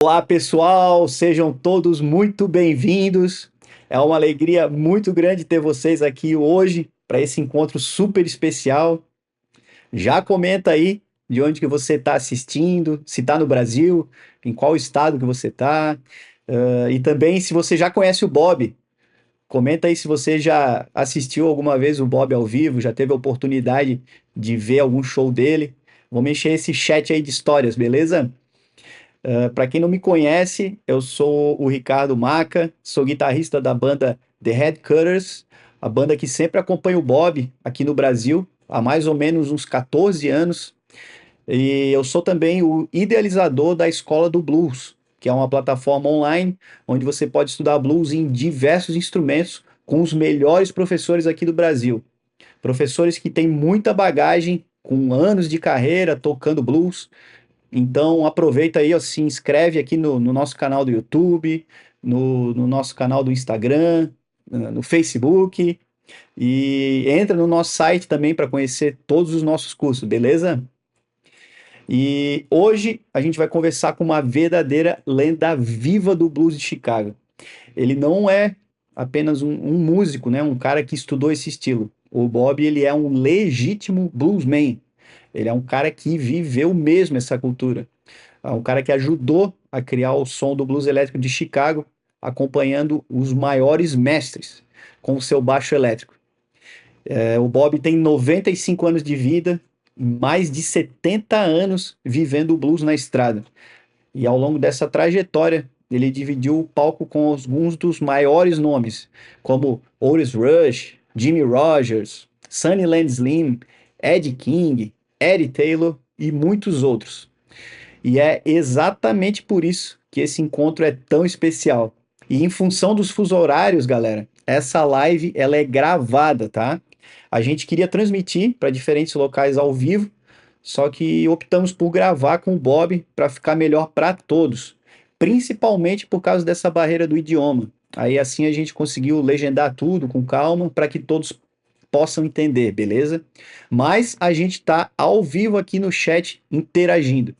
Olá, pessoal, sejam todos muito bem-vindos. É uma alegria muito grande ter vocês aqui hoje para esse encontro super especial. Já comenta aí de onde que você está assistindo, se está no Brasil, em qual estado que você está, e também se você já conhece o Bob. Comenta aí se você já assistiu alguma vez o Bob ao vivo, já teve a oportunidade de ver algum show dele. Vamos encher esse chat aí de histórias, beleza? Para quem não me conhece, eu sou o Ricardo Maca, sou guitarrista da banda The Headcutters, a banda que sempre acompanha o Bob aqui no Brasil há mais ou menos uns 14 anos. E eu sou também o idealizador da Escola do Blues, que é uma plataforma online onde você pode estudar blues em diversos instrumentos com os melhores professores aqui do Brasil. Professores que têm muita bagagem, com anos de carreira tocando blues. Então aproveita aí, ó, se inscreve aqui no nosso canal do YouTube, no nosso canal do Instagram, no Facebook e entra no nosso site também para conhecer todos os nossos cursos, beleza? E hoje a gente vai conversar com uma verdadeira lenda viva do blues de Chicago. Ele não é apenas um músico, né? Um cara que estudou esse estilo. O Bob, ele é um legítimo bluesman. Ele é um cara que viveu mesmo essa cultura. É um cara que ajudou a criar o som do blues elétrico de Chicago, acompanhando os maiores mestres com o seu baixo elétrico. O Bob tem 95 anos de vida, mais de 70 anos vivendo o blues na estrada. E ao longo dessa trajetória, ele dividiu o palco com alguns dos maiores nomes, como Otis Rush, Jimmy Rogers, Sunnyland Slim, Ed King, Eddie Taylor e muitos outros. E é exatamente por isso que esse encontro é tão especial. E em função dos fusos horários, galera, essa live ela é gravada, tá? A gente queria transmitir para diferentes locais ao vivo, só que optamos por gravar com o Bob para ficar melhor para todos, principalmente por causa dessa barreira do idioma. Aí assim a gente conseguiu legendar tudo com calma para que todos possam entender, beleza? Mas a gente está ao vivo aqui no chat interagindo.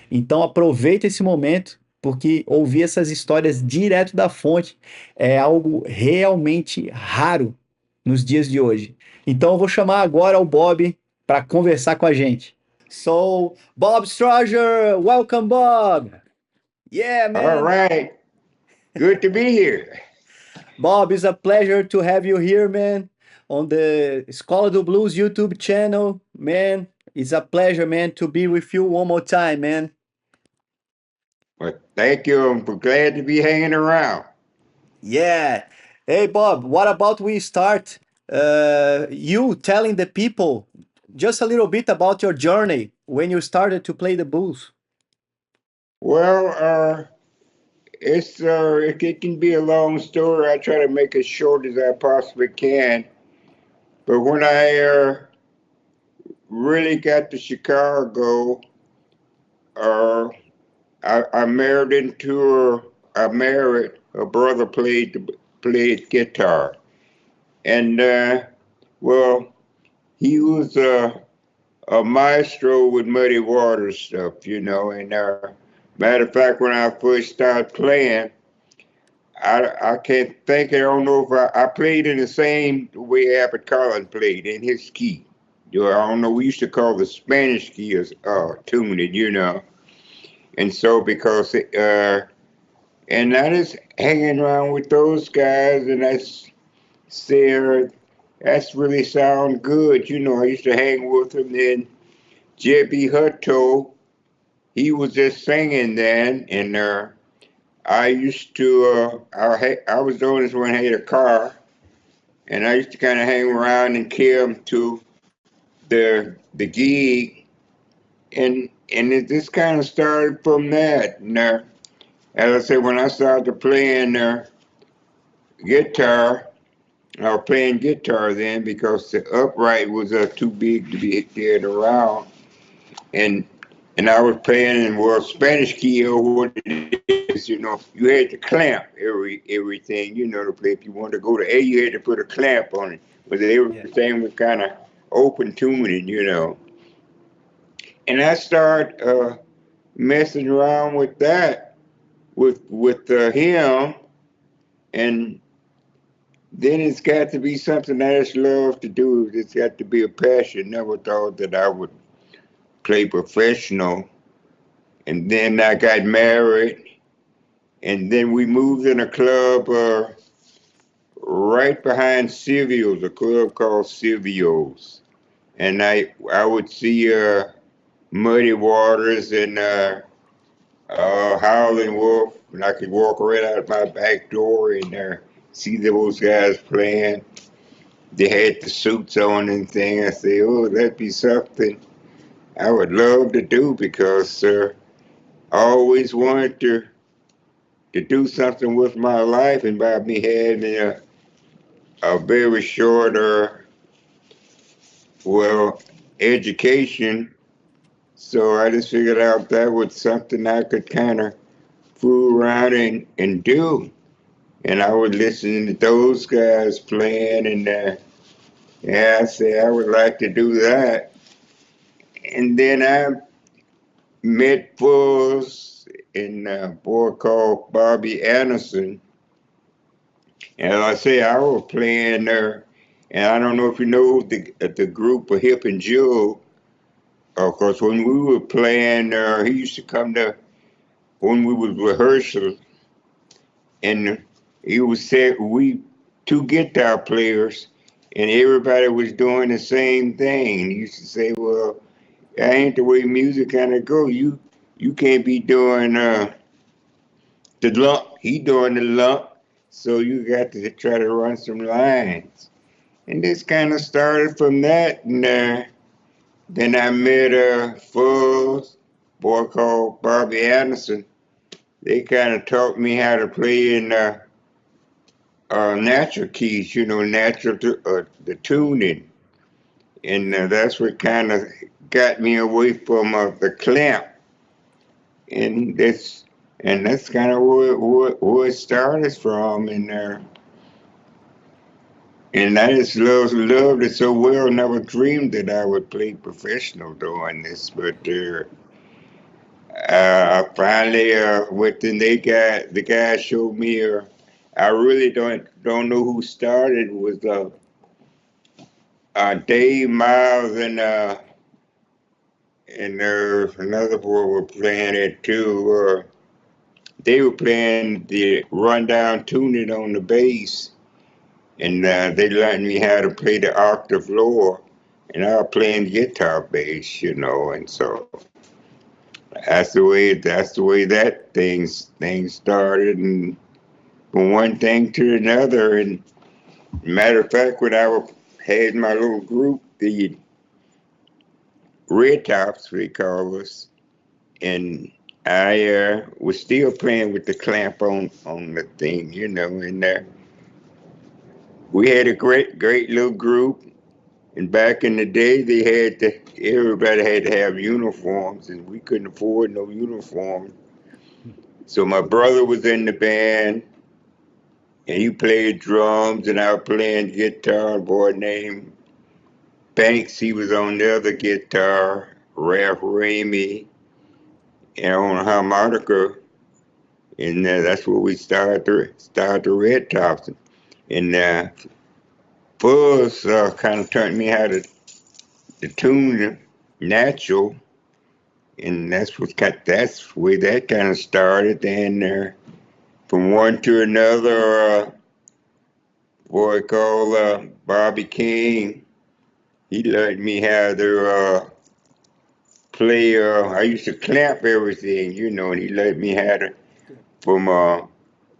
Então aproveita esse momento, porque ouvir essas histórias direto da fonte é algo realmente raro nos dias de hoje. Então eu vou chamar agora o Bob para conversar com a gente. So, Bob Stroger, welcome, Bob. Yeah, All man. right. Good to be here. Bob, it's a pleasure to have you here, man, on the Escola do Blues YouTube channel, man. It's a pleasure, man, to be with you one more time, man. Well, thank you. I'm glad to be hanging around. Yeah. Hey, Bob, what about we start you telling the people just a little bit about your journey when you started to play the blues? Well, it can be a long story. I try to make it short as I possibly can. But when I really got to Chicago, uh, I married a brother played guitar, and well, he was a maestro with Muddy Waters stuff, And matter of fact, when I first started playing, I can't think. I don't know if I played in the same way Abbott Collins played in his key. I don't know. We used to call the Spanish key as tuning, And so because and I just hanging around with those guys, and that's really sound good. I used to hang with them. Then J.B. Hutto, he was just singing then, and I used to, I was the only one who had a car, and I used to kind of hang around and carry him to the gig, and it just kind of started from that. And as I said, when I started playing guitar, I was playing guitar then because the upright was too big to be carried around, and I was playing in Spanish key or what it is, you had to clamp everything, to play. If you wanted to go to A, you had to put a clamp on it, but everything was kind of open tuning, And I started messing around with that, with him, and then it's got to be something I just love to do. It's got to be a passion. Never thought that I would play professional. And then I got married, and then we moved in a club right behind Silvio's, a club called Silvio's. And I would see Muddy Waters and Howlin' Wolf, and I could walk right out my back door and see those guys playing. They had the suits on and things. I say, oh, that'd be something I would love to do because I always wanted to do something with my life, and by me having a very short, well, education, so I just figured out that was something I could kind of fool around and do. And I would listen to those guys playing, and yeah, I said I would like to do that. And then I met Fuzz and a boy called Bobby Anderson. And I say I was playing there, and I don't know if you know the group of Hip and Jewel. Of course, when we were playing, he used to come to when we was rehearsal, and he would say we two guitar players, and everybody was doing the same thing. And he used to say, "Well, that ain't the way music kind of go. You can't be doing the lump. He doing the lump, so you got to try to run some lines." And this kind of started from that, and then I met a Fuzz boy called Bobby Anderson. They kind of taught me how to play in natural keys, the tuning, and that's what kind of got me away from the clamp, and that's kind of where it started from, and I just loved it so well. Never dreamed that I would play professional doing this, but finally, within the guy showed me. I really don't know who started. It was Dave Miles and another boy were playing it too. They were playing the rundown tuning on the bass, and they learned me how to play the octave lower, and I was playing guitar bass, and so that's the way that thing started, and from one thing to another. And matter of fact, when had my little group, the Red Tops, we call us, and I was still playing with the clamp on the thing, and we had a great little group. And back in the day, everybody had to have uniforms, and we couldn't afford no uniform. So my brother was in the band, and he played drums, and I was playing guitar. A boy named Banks, he was on the other guitar. Ralph Ramey, and on harmonica, and that's where we started the Red Tops. And Fuzz kind of taught me how to tune natural, and that's where that kind of started. And from one to another, boy called Bobby King, he learned me how to play. I used to clamp everything, and he learned me how to from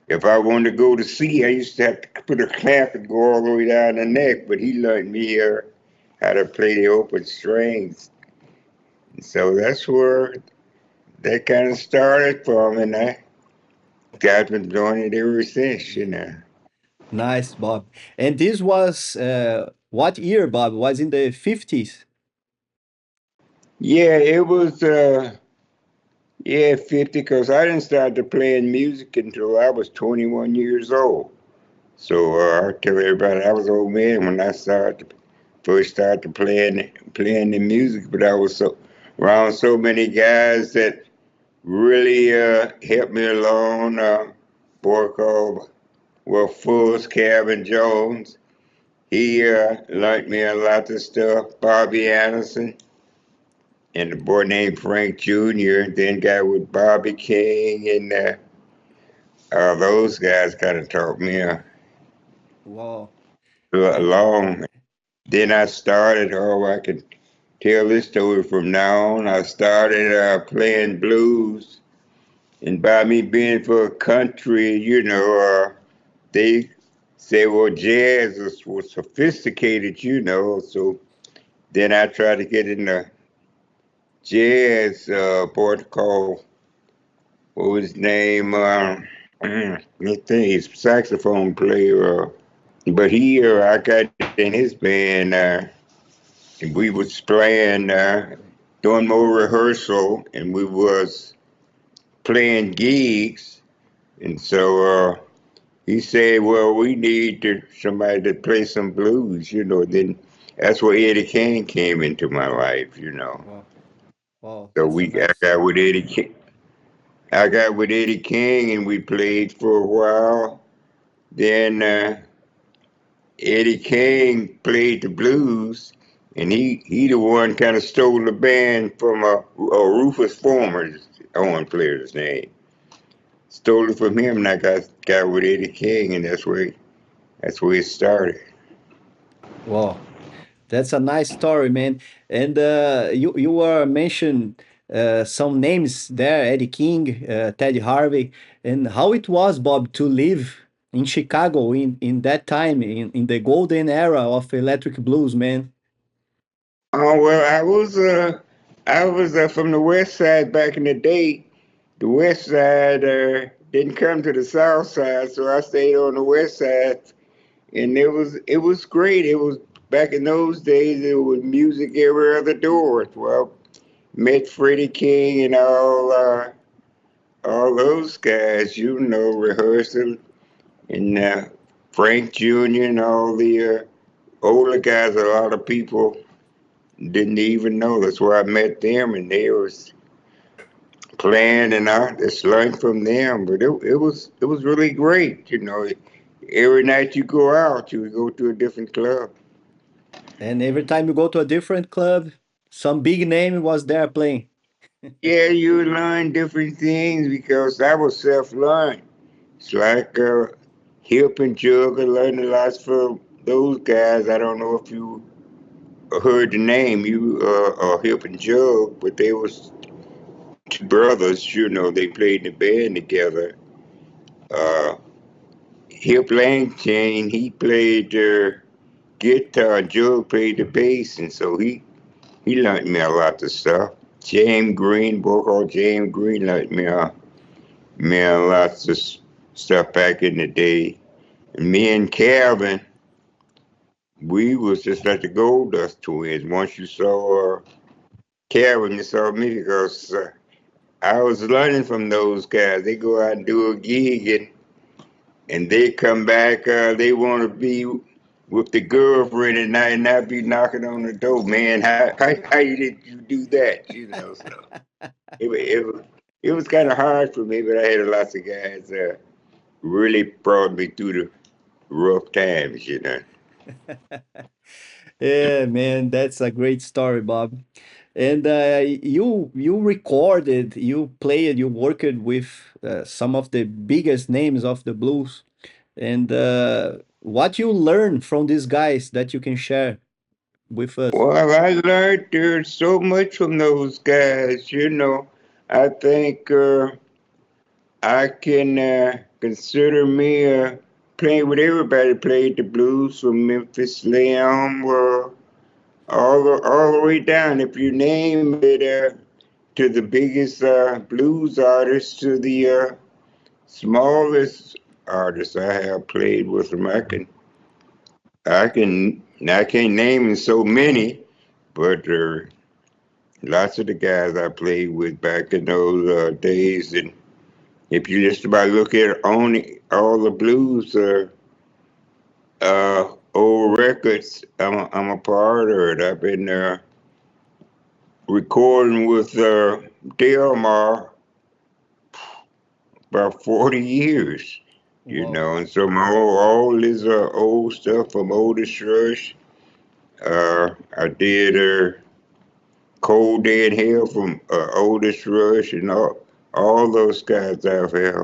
if I wanted to go to sea, I used to have to put a clamp and go all the way down the neck. But he learned me how to play the open strings. And so that's where that kind of started from, and I've been doing it ever since. Nice, Bob. And this was what year, Bob? Was in the 50s? Yeah, it was 50, because I didn't start to playing music until I was 21 years old. So I tell everybody I was an old man when I first started playing the music, but I was so around so many guys that really helped me along. Boy called Fools Calvin Jones. He learned me a lot of stuff. Bobby Anderson and a boy named Frank Jr. Then got with Bobby King, and those guys kind of taught me Wow. And along. Then I started, oh, I can tell this story from now on. I started playing blues, and by me being for country, they say, well, was sophisticated, So then I tried to get into jazz. Boy called, what was his name? I think he's saxophone player. But I got in his band. And we was playing, doing more rehearsal, and we was playing gigs. And so he said, "Well, we need somebody to play some blues." Then that's where Eddie King came into my life. wow, wow, So that's a I nice got story. with Eddie King. I got with Eddie King, and we played for a while. Then Eddie King played the blues, and he the one kind of stole the band from a Rufus Former's horn player's name. Stole it from him, and I got with Eddie King, and that's where it started. Wow. That's a nice story, man. And you were mentioned some names there, Eddie King, Teddy Harvey, and how it was, Bob, to live in Chicago in that time, in the golden era of electric blues, man. Oh well, I was from the West Side back in the day. The West Side didn't come to the South Side, so I stayed on the West Side, and it was great. It was back in those days. There was music every other door. Well, met Freddie King and all those guys, rehearsal, and Frank Jr. and all the older guys. A lot of people didn't even know. That's where I met them, and they was playing, and I just learned from them. But it was really great. Every night you go out, you would go to a different club. And every time you go to a different club, some big name was there playing. Yeah, you learn different things because I was self-learned. It's like hip and jug. I learned a lot from those guys. I don't know if you heard the name, you hip and jug, but they was two brothers. They played in the band together. Uh, Hip Langchain, he played guitar. Jug played the bass, and so he learned me a lot of stuff. James Green, boy called James Green, learned me lots of stuff back in the day. And me and Calvin, we was just like the Gold Dust Twins. Once you saw Calvin, you saw me because I was learning from those guys. They go out and do a gig, and they come back. They want to be with the girlfriend at night and not be knocking on the door. Man, how did you do that? So it was kind of hard for me, but I had lots of guys really brought me through the rough times. Yeah, man, that's a great story, Bob. And you recorded, you played, you worked with some of the biggest names of the blues. And what you learned from these guys that you can share with us? Well, I learned so much from those guys. I think I can consider me playing with everybody. Played the blues from Memphis Slim, all the way down. If you name it, to the biggest blues artists to the smallest artists I have played with them. I can't name so many, but lots of the guys I played with back in those days. And if you just about look at only all the blues old records, I'm a part of it. I've been recording with Delmar about 40 years, you Wow. know. And so all this old stuff from Otis Rush. I did Cold Day in Hell from Otis Rush and all those guys I've had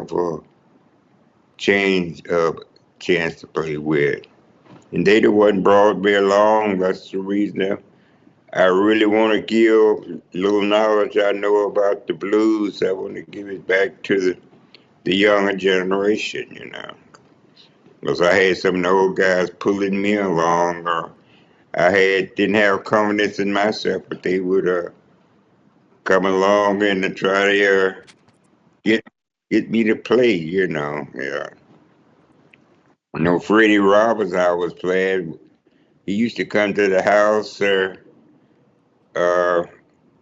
change chance to play with. And they the one brought me along. That's the reason I really want to give little knowledge I know about the blues. I want to give it back to the younger generation, you know. Because I had some of the old guys pulling me along, or didn't have confidence in myself, but they would come along and to try to get get me to play, you know. Yeah. I know Freddie Roberts I was playing. He used to come to the house, uh,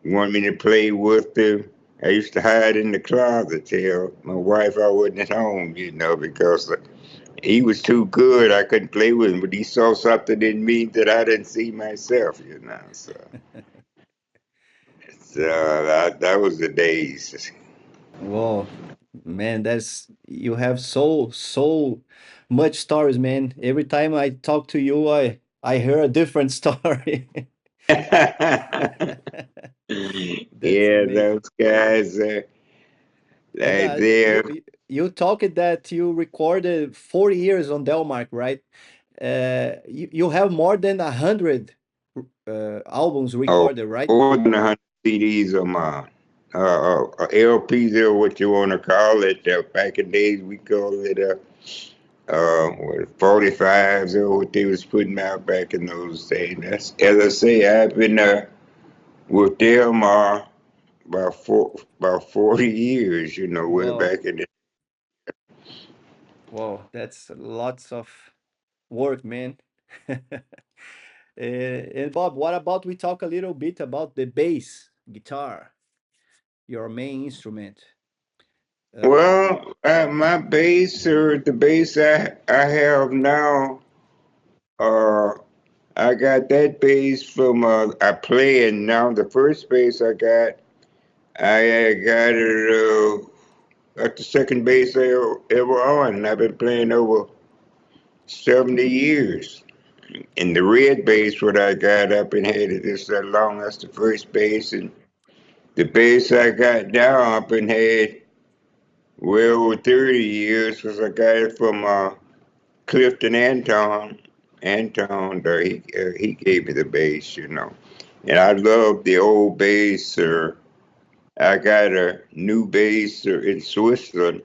want me to play with him. I used to hide in the closet, tell my wife I wasn't at home, you know, because he was too good. I couldn't play with him, but he saw something in me that I didn't see myself, you know. So that was the days. Whoa, man, that's you have so much stories, man. Every time I talk to you, I hear a different story. That's Yeah, amazing. those guys And like there. you talked that you recorded 40 years on Delmark, right? You have more than 100 albums Oh, recorded, right? more than 100 CDs of mine. LPs or what you want to call it. Back in the days, we called it 45s or what they was putting out back in those days. That's, as I say, I've been with them about 40 years, you know, way Wow, back in the. wow, that's lots of work, man. And Bob, what about we talk a little bit about the bass guitar, your main instrument? Uh, Well, my bass or the bass I have now, uh, I got that bass from I play and now the first bass I got it at the second bass ever on. And I've been playing over 70 years. And the red bass, what I got up and had it is that long as the first bass, and the bass I got now up and had well over 30 years because I got it from Clifton Anton. He gave me the bass, you know. And I love the old bass. I got a new bass in Switzerland.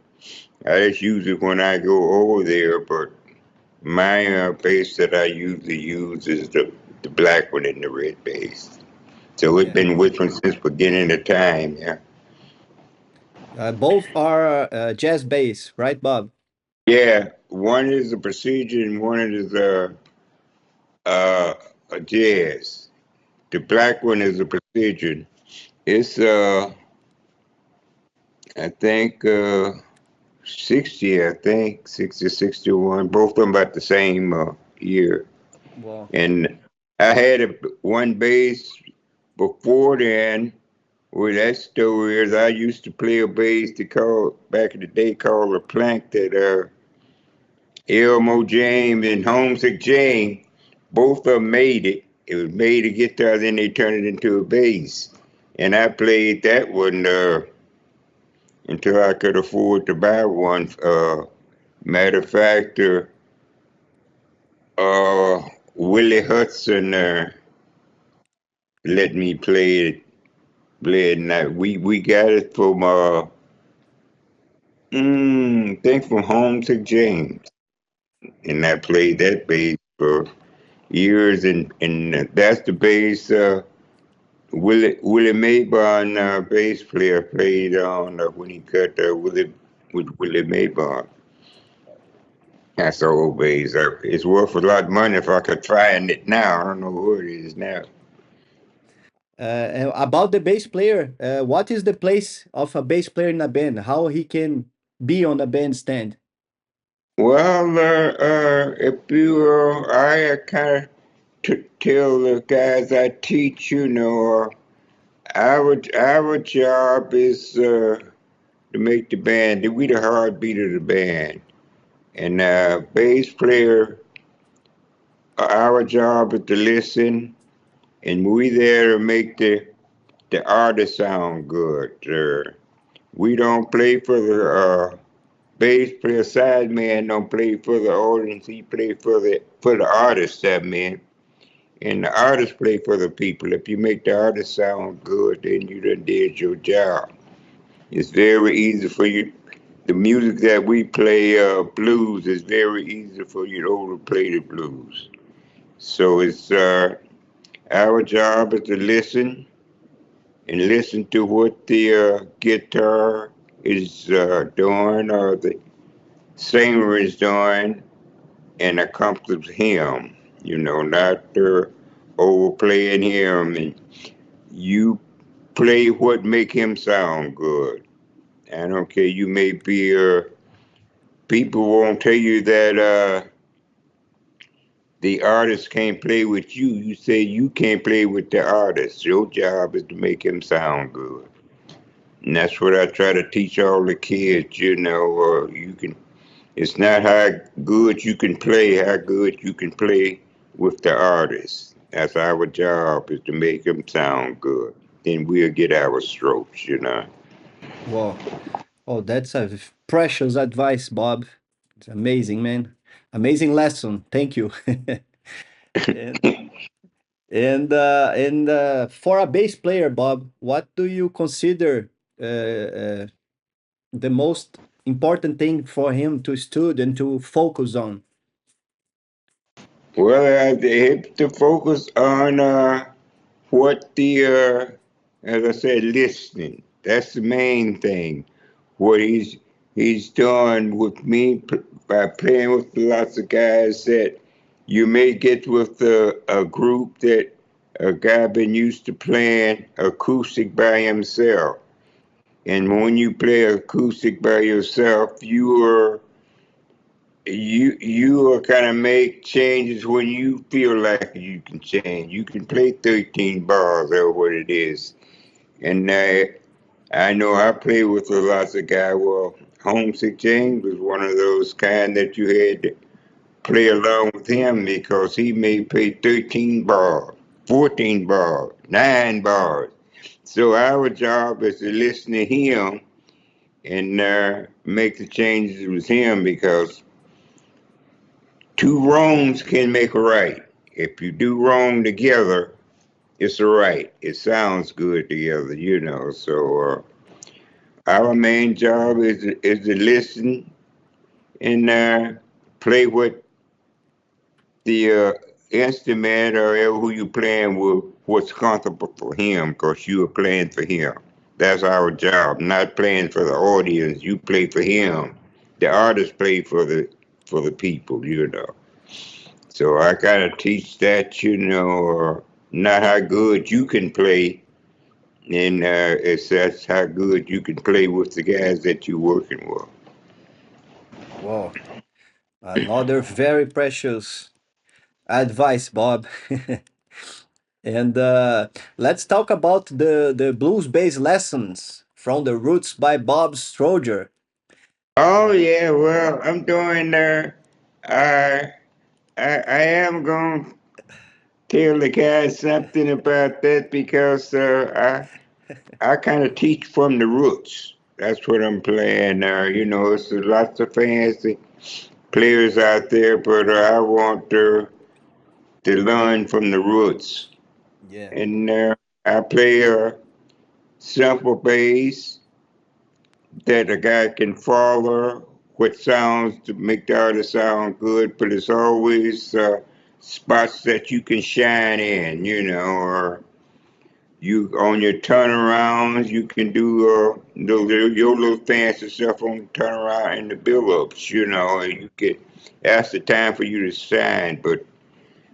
I just use it when I go over there, but my bass that I usually use is the black one and the red bass. So it's yeah, been with me since beginning of time, yeah. both are jazz bass, right, Bob? Yeah, one is a procedure and one is uh, a jazz. The black one is a precision. It's I think 60, I think 60, 61. Both of them about the same year. Wow. And I had one bass before then. Where that story is, I used to play a bass to call back in the day called a plank that Elmo James and Homesick James both of them made it. It was made a guitar, then they turned it into a bass. And I played that one until I could afford to buy one. Matter of fact, Willie Hudson let me play it. And we got it from I think from Homesick James, and I played that bass for years. And that's the bass. Willie Maybon, bass player, played on when he cut with Willie Maybon. That's the old bass. It's worth a lot of money if I could find it now. I don't know where it is now. And about the bass player, what is the place of a bass player in a band? How he can be on a bandstand? Well, if you, I kind of tell the guys I teach, you know, our job is to make the band. We the heartbeat of the band. And bass player, our job is to listen, and we there to make the artist sound good. We don't play for the bass player. Side man don't play for the audience. He play for the artist. That man. And the artist play for the people. If you make the artist sound good, then you done did your job. It's very easy for you. The music that we play, blues, is very easy for you to overplay the blues. So it's our job is to listen and listen to what the guitar is doing or the singer is doing and accomplish him. Not overplaying him. And you play what make him sound good. I don't care. You may be people won't tell you that the artist can't play with you. You say you can't play with the artist. Your job is to make him sound good. And that's what I try to teach all the kids. You can. It's not how good you can play, how good you can play with the artist. That's our job is to make him sound good. Then we'll get our strokes. Wow. Oh, that's a precious advice, Bob. It's amazing, man. Amazing lesson. Thank you. and for a bass player, Bob, what do you consider the most important thing for him to study and to focus on? Well, I have to focus on what as I said, listening. That's the main thing. What he's done with me by playing with lots of guys that you may get with a group that a guy been used to playing acoustic by himself. And when you play acoustic by yourself, you are kind of make changes when you feel like you can change. You can play 13 bars or what it is. And I know I play with a lots of guys. Well, Homesick James was one of those kind that you had to play along with him because he may play 13 bars, 14 bars, 9 bars. So our job is to listen to him and make the changes with him because two wrongs can make a right. If you do wrong together, it's a right. It sounds good together. So our main job is to listen and play what the instrument or who you playing with, what's comfortable for him, because you are playing for him. That's our job, not playing for the audience. You play for him. The artist play for the people. So I gotta teach that, not how good you can play, and it's that's how good you can play with the guys that you're working with. Wow. Another very precious advice, Bob. And let's talk about the blues-based lessons from the Roots by Bob Stroger. Oh yeah, well I'm doing I I am gonna tell the guys something about that because I kind of teach from the roots. That's what I'm playing now. It's lots of fancy players out there, but I want to learn from the roots. Yeah. And I play a simple bass that a guy can follow, what sounds to make the artist sound good, but it's always spots that you can shine in, or you on your turnarounds, you can do your little fancy stuff on the turnaround and the build-ups, and that's the time for you to shine. But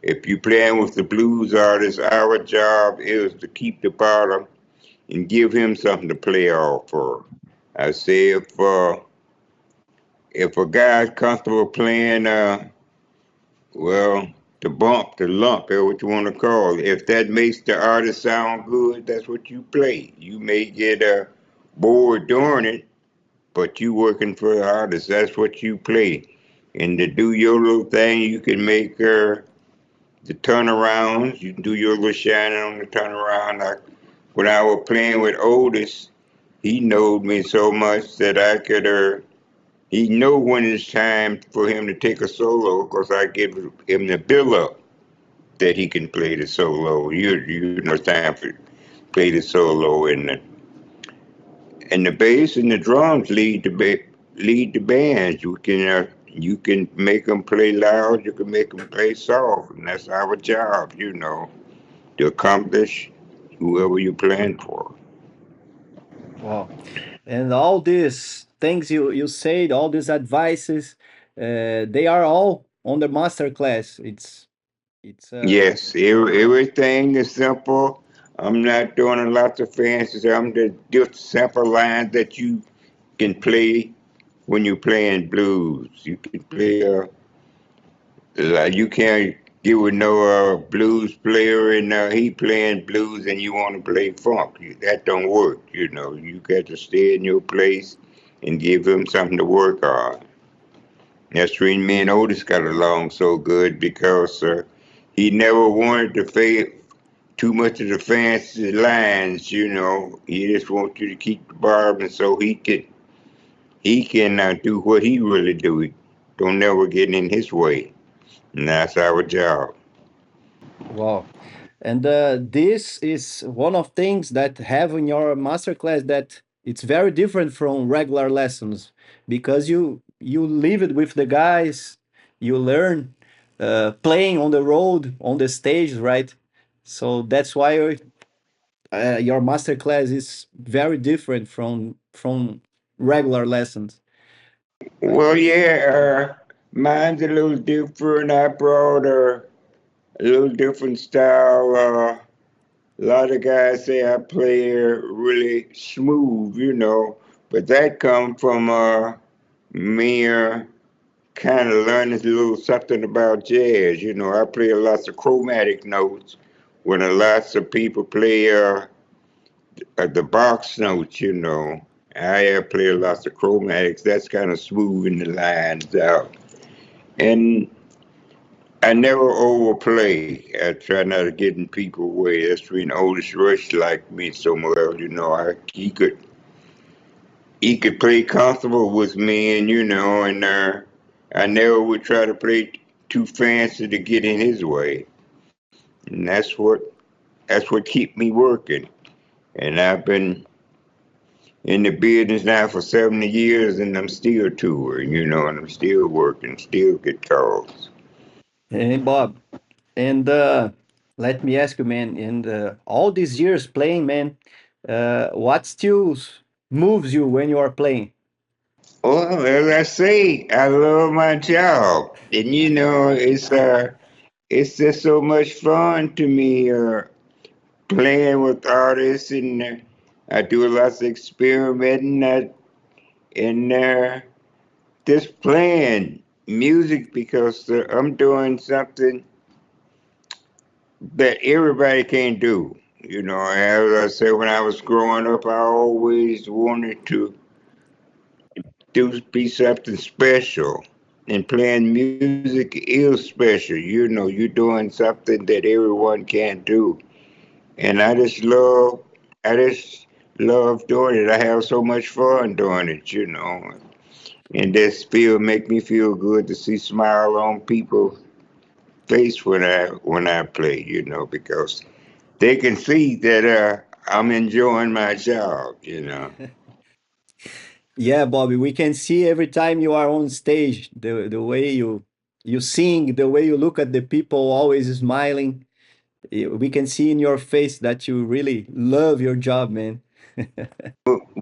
if you're playing with the blues artist, our job is to keep the bottom and give him something to play off for. I say if a guy's comfortable playing, well, the bump, the lump, or what you want to call it, if that makes the artist sound good, that's what you play. You may get bored doing it, but you working for the artist. That's what you play. And to do your little thing, you can make the turnarounds. You can do your little shining on the turnaround. Like when I was playing with Otis, he knowed me so much that I could. He know when it's time for him to take a solo because I give him the bill up that he can play the solo. You know it's time for play the solo and the bass and the drums lead the bands. You can make them play loud. You can make them play soft, and that's our job. To accomplish whoever you're playing for. Wow. And all these things you said, all these advices, they are all on the masterclass. It's Yes, everything is simple. I'm not doing a lot of fancy. I'm just simple lines that you can play when you're playing blues. You can play like you can't get with no blues player and he playing blues and you want to play funk. That don't work. You got to stay in your place and give him something to work on. That's the reason me and Otis got along so good because he never wanted to fade too much of the fancy lines. He just wants you to keep the barb, and so he can do what he really do. He don't never get in his way, and that's our job. wow. And this is one of things that have in your masterclass that it's very different from regular lessons because you live it with the guys, you learn playing on the road, on the stage, right? So that's why your masterclass is very different from regular lessons. Well, yeah, mine's a little different. I brought a little different style. A lot of guys say I play really smooth, but that comes from me kind of learning a little something about jazz. I play lots of chromatic notes when a lots of people play the box notes. I play lots of chromatics. That's kind of smoothing the lines out. And I never overplay. I try not to get in people's way. That's when Otis Rush liked me so well. He could play comfortable with me, and I never would try to play too fancy to get in his way. And that's what keep me working. And I've been in the business now for 70 years, and I'm still touring, and I'm still working, still get calls. Hey, Bob, and let me ask you, man, in all these years playing, man, what still moves you when you are playing? Well, as I say, I love my job, and it's just so much fun to me playing with artists, and I do lots of experimenting and just playing music because I'm doing something that everybody can't do. As I said, when I was growing up, I always wanted to be something special. And playing music is special. You're doing something that everyone can't do. And I just love doing it. I have so much fun doing it. And this make me feel good to see smile on people's face when I play, because they can see that I'm enjoying my job. Yeah, Bobby, we can see every time you are on stage, the way you sing, the way you look at the people always smiling. We can see in your face that you really love your job, man.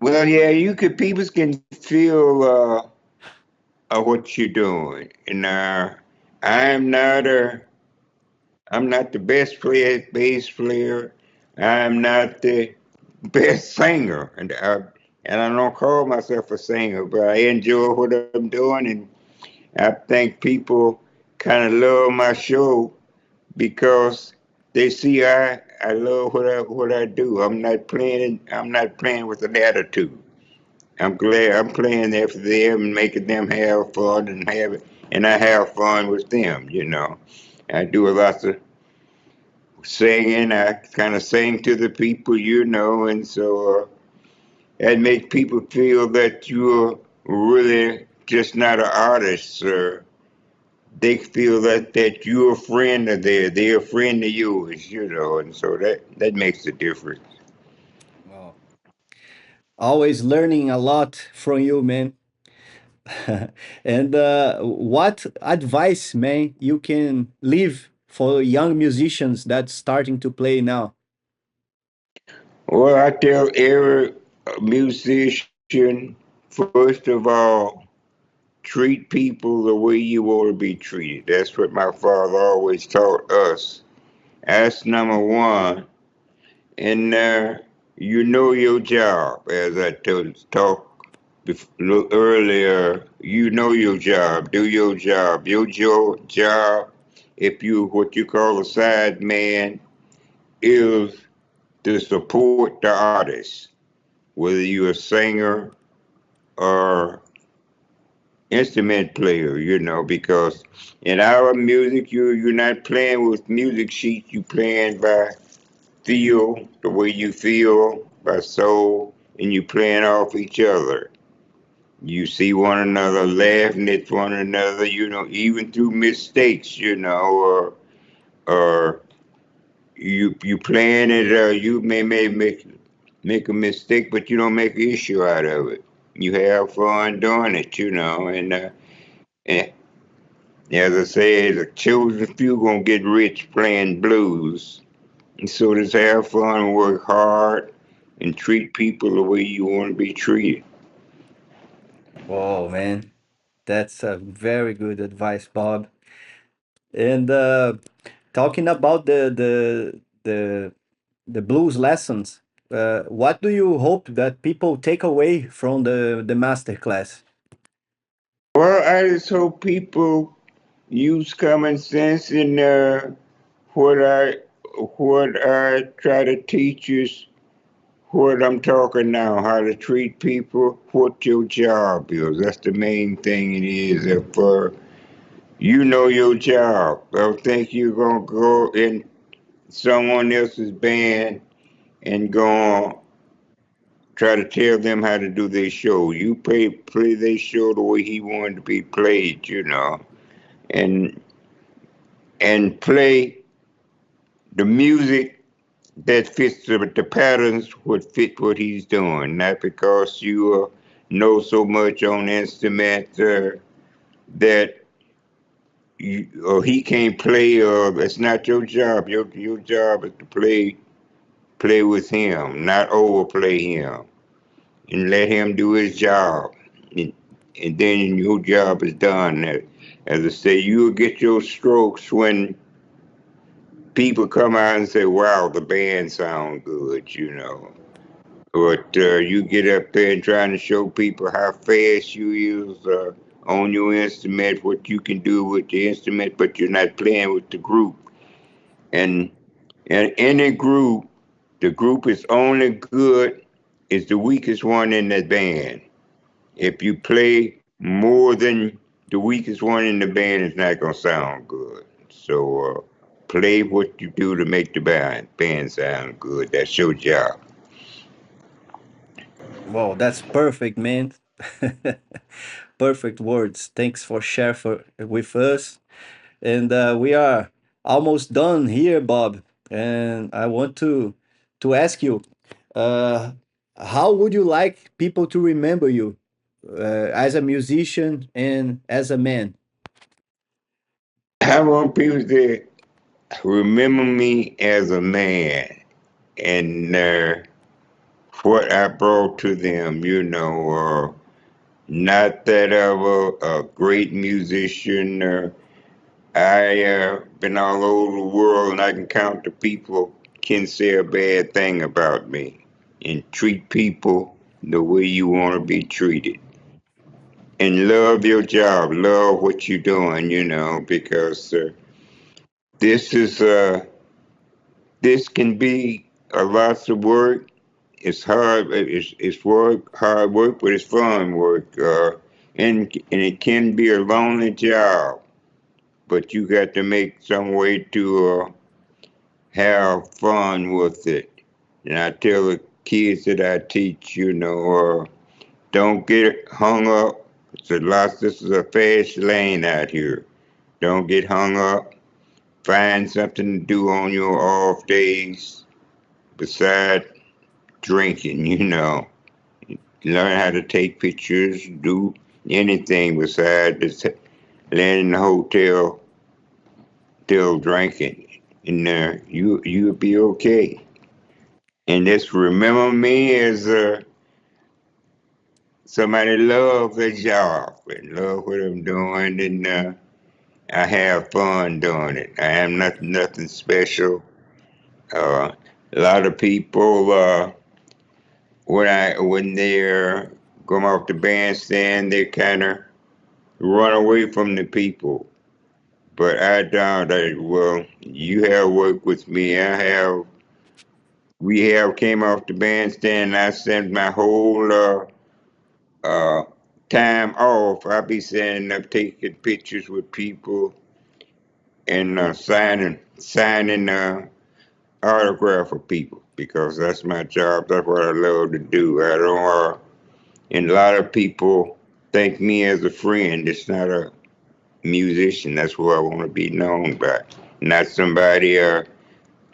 Well, yeah, people can feel what you're doing, and I'm not a I'm not the best bass player. I'm not the best singer, and I don't call myself a singer, but I enjoy what I'm doing, and I think people kind of love my show because they see I love what I do. I'm not playing with an attitude. I'm glad I'm playing there for them and making them have fun and I have fun with them. I do a lot of singing. I kind of sing to the people, and so that makes people feel that you're really just not an artist, sir. They feel that you're a friend of theirs, they're a friend of yours, and so that makes a difference. Well, always learning a lot from you, man. And what advice, man, you can leave for young musicians that's starting to play now? Well, I tell every musician, first of all, treat people the way you want to be treated. That's what my father always taught us. That's number one. And you know your job, as I talked earlier. You know your job. Do your job. Your job, if you what you call a side man, is to support the artist, whether you're a singer or instrument player. Because in our music, you're not playing with music sheets. You playing by feel, the way you feel, by soul, and you playing off each other. You see one another laughing at one another, even through mistakes, or you playing it, you may make a mistake, but you don't make an issue out of it. You have fun doing it, and as I say, the chosen few gonna get rich playing blues. And so just have fun, work hard, and treat people the way you want to be treated. Whoa, man, that's a very good advice, Bob. And talking about the blues lessons, what do you hope that people take away from the master class? Well, I just hope people use common sense in what I what I try to teach is what I'm talking now, how to treat people, what your job is. That's the main thing it is. If you know your job, I don't think you're gonna go in someone else's band and go try to tell them how to do their show. You play their show the way he wanted to be played, and and play the music that fits the patterns would fit what he's doing, not because you know so much on the instrument that or he can't play, or it's not your job. Your job is to play with him, not overplay him, and let him do his job. And, and then your job is done. As I say, you'll get your strokes when people come out and say, "Wow, the band sound good." But you get up there and trying to show people how fast you use on your instrument, what you can do with the instrument, but you're not playing with the group. And in any group, the group is only good is the weakest one in that band. If you play more than the weakest one in the band, it's not gonna sound good. So play what you do to make the band sound good. That's your job. Wow, that's perfect, man. Perfect words. Thanks for sharing with us. And we are almost done here, Bob. And I want to ask you, uh, how would you like people to remember you as a musician and as a man? I want people to remember me as a man and what I brought to them. Not that I was a great musician. I been all over the world, and I can count the people can say a bad thing about me. And treat people the way you want to be treated. And love your job, love what you're doing. Because this is this can be a lot of work, it's hard. It's work, hard work, but it's fun work. And it can be a lonely job, but you got to make some way to have fun with it. And I tell the kids that I teach, don't get hung up. This is a fast lane out here. Don't get hung up. Find something to do on your off days besides drinking, Learn how to take pictures, do anything besides just laying in the hotel still drinking. And you'll be okay. And just remember me as somebody love their job and love what I'm doing, and I have fun doing it. I am nothing special. Uh, a lot of people when they're come off the bandstand, they kind of run away from the people. But I doubt that. Well, you have worked with me. We have came off the bandstand. I spent my whole uh, time off. I be standing up taking pictures with people and signing autograph for people because that's my job. That's what I love to do. I don't. And a lot of people think me as a friend. It's not a musician. That's who I want to be known by. Not somebody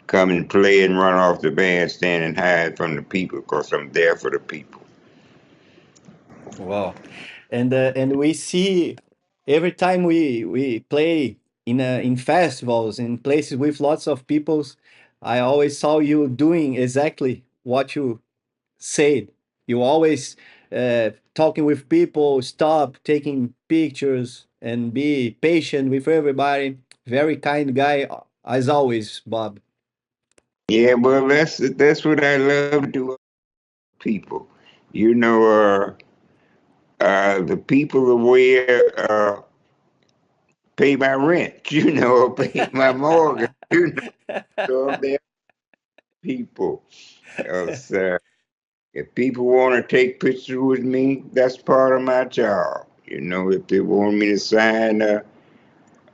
come and play and run off the bandstand and hide from the people because I'm there for the people. Wow. And we see every time we play in festivals in places with lots of peoples, I always saw you doing exactly what you said. You always talking with people, stop, taking pictures, and be patient with everybody. Very kind guy as always, Bob. Yeah, well, that's what I love to do. People, you know, the people the way pay my rent, pay my mortgage, So I'm there for people. So if people want to take pictures with me, that's part of my job. If they want me to sign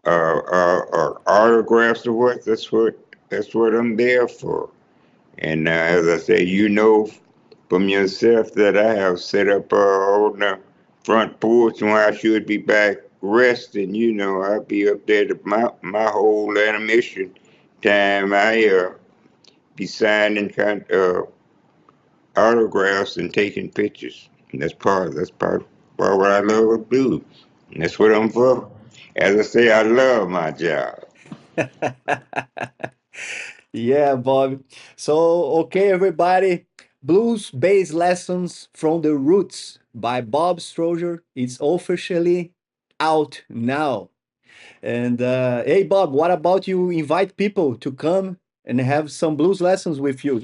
autographs or what, that's what I'm there for. And as I say, from yourself that I have set up on the front porch when I should be back resting. I'll be up there my whole animation time. I be signing autographs and taking pictures. And that's part of what I love to do. And that's what I'm for. As I say, I love my job. Yeah, Bob. So, okay, everybody. Blues Bass Lessons from the Roots by Bob Stroger. It's officially out now. And hey, Bob, what about you invite people to come and have some blues lessons with you?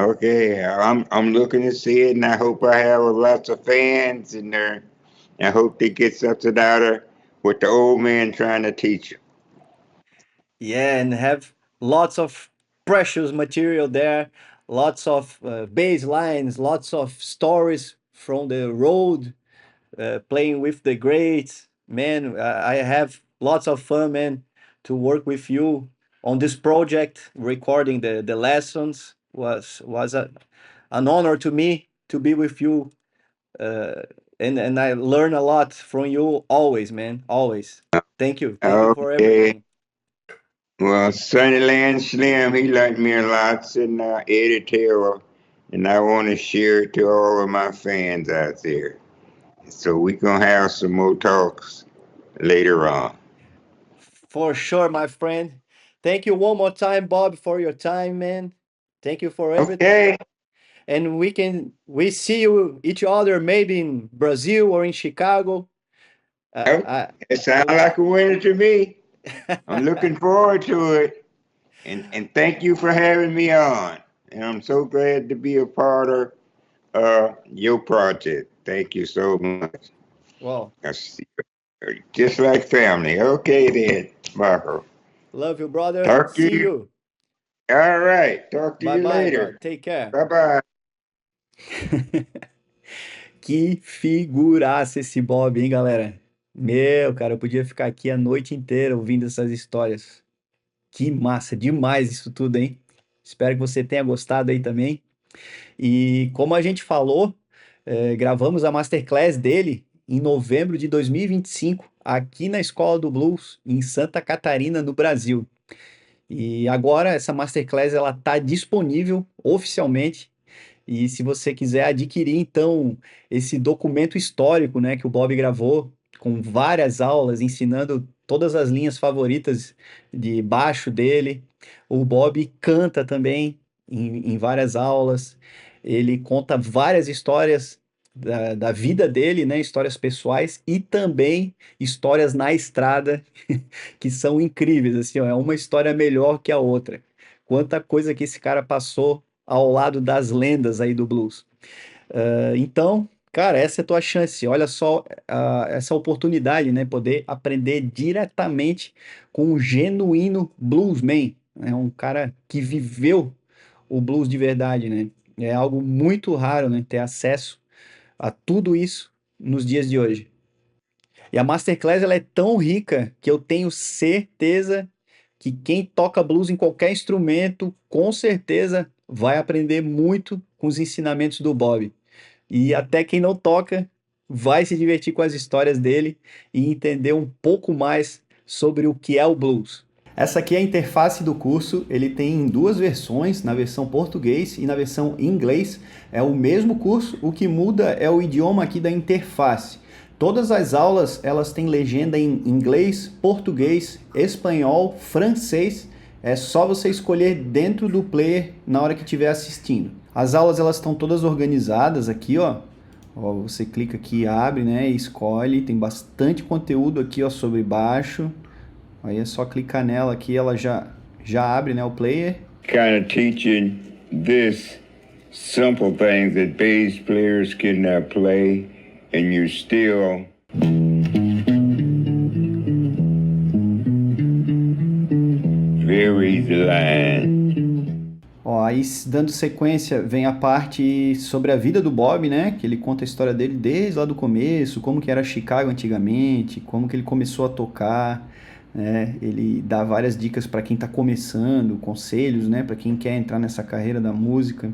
Okay, I'm looking to see it, and I hope I have lots of fans in there. I hope they get something out of what the old man trying to teach 'em. Yeah, and have lots of precious material there, lots of bass lines, lots of stories from the road, playing with the greats. Man, I have lots of fun, man, to work with you on this project. Recording the lessons was an honor to me to be with you, uh, and I learn a lot from you always, man, always. Thank you for Okay, everything. well, Sunnyland Slim, he liked me a lot, and Eddie Taylor, and I want to share it to all of my fans out there. So we gonna have some more talks later on. For sure, my friend. Thank you one more time, Bob, for your time, man. Thank you for everything. Okay, And we see you each other maybe in Brazil or in Chicago. oh, I it I sounds like a winner to me. I'm looking forward to it. And thank you for having me on. And I'm so glad to be a part of your project. Thank you so much. well, I see just like family. Okay then, Marco. love you, brother. Talk to See you. you. All right. Talk to Bye you bye, Bob. later. Take care. Bye bye. Que figuraça esse Bob, hein, galera? Meu, cara, eu podia ficar aqui a noite inteira ouvindo essas histórias. Que massa, demais isso tudo, hein? Espero que você tenha gostado aí também. E como a gente falou, gravamos a Masterclass dele em novembro de 2025, aqui na Escola do Blues, em Santa Catarina, no Brasil. E agora essa Masterclass ela está disponível oficialmente. E se você quiser adquirir, então, esse documento histórico, né, que o Bob gravou, com várias aulas ensinando todas as linhas favoritas de baixo dele, o Bob canta também em várias aulas, ele conta várias histórias da vida dele, né, histórias pessoais e também histórias na estrada que são incríveis, assim, ó, é uma história melhor que a outra. Quanta coisa que esse cara passou ao lado das lendas aí do blues. Então, cara, essa é a tua chance. Olha só, essa oportunidade, né? Poder aprender diretamente com um genuíno bluesman, né? Um cara que viveu o blues de verdade, né? É algo muito raro, né? Ter acesso a tudo isso nos dias de hoje. E a Masterclass ela é tão rica que eu tenho certeza que quem toca blues em qualquer instrumento, com certeza vai aprender muito com os ensinamentos do Bob. E até quem não toca vai se divertir com as histórias dele e entender um pouco mais sobre o que é o blues. Essa aqui é a interface do curso, ele tem em duas versões, na versão português e na versão inglês. É o mesmo curso, o que muda é o idioma aqui da interface. Todas as aulas, elas têm legenda em inglês, português, espanhol, francês. É só você escolher dentro do player na hora que estiver assistindo. As aulas, elas estão todas organizadas aqui, ó. Ó, você clica aqui, abre, né, e escolhe. Tem bastante conteúdo aqui, ó, sobre baixo. Aí é só clicar nela aqui, ela já abre, né, o player. Kind of teaching this simple things that bass players can play, and you're still very line. Ó, aí dando sequência vem a parte sobre a vida do Bob, né? Que ele conta a história dele desde lá do começo, como que era Chicago antigamente, como que ele começou a tocar, né? Ele dá várias dicas para quem está começando, conselhos, né? Para quem quer entrar nessa carreira da música.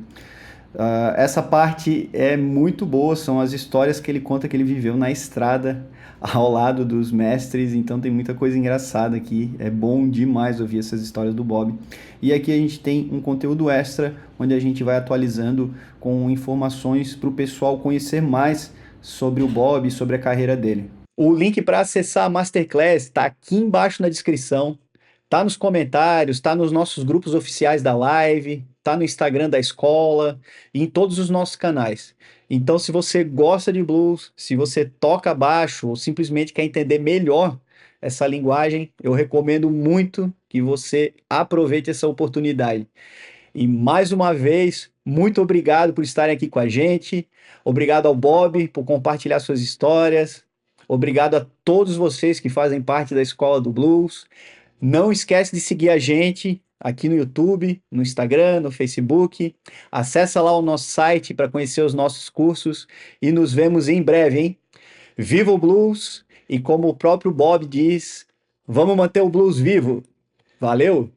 Essa parte é muito boa, são as histórias que ele conta que ele viveu na estrada ao lado dos mestres, então tem muita coisa engraçada aqui, é bom demais ouvir essas histórias do Bob. E aqui a gente tem um conteúdo extra, onde a gente vai atualizando com informações para o pessoal conhecer mais sobre o Bob e sobre a carreira dele. O link para acessar a Masterclass está aqui embaixo na descrição. Tá nos comentários, tá nos nossos grupos oficiais da live, tá no Instagram da escola e em todos os nossos canais. Então, se você gosta de blues, se você toca baixo ou simplesmente quer entender melhor essa linguagem, eu recomendo muito que você aproveite essa oportunidade. E mais uma vez, muito obrigado por estarem aqui com a gente. Obrigado ao Bob por compartilhar suas histórias. Obrigado a todos vocês que fazem parte da Escola do Blues. Não esquece de seguir a gente aqui no YouTube, no Instagram, no Facebook. Acessa lá o nosso site para conhecer os nossos cursos e nos vemos em breve, hein? Viva o blues! E como o próprio Bob diz, vamos manter o blues vivo. Valeu!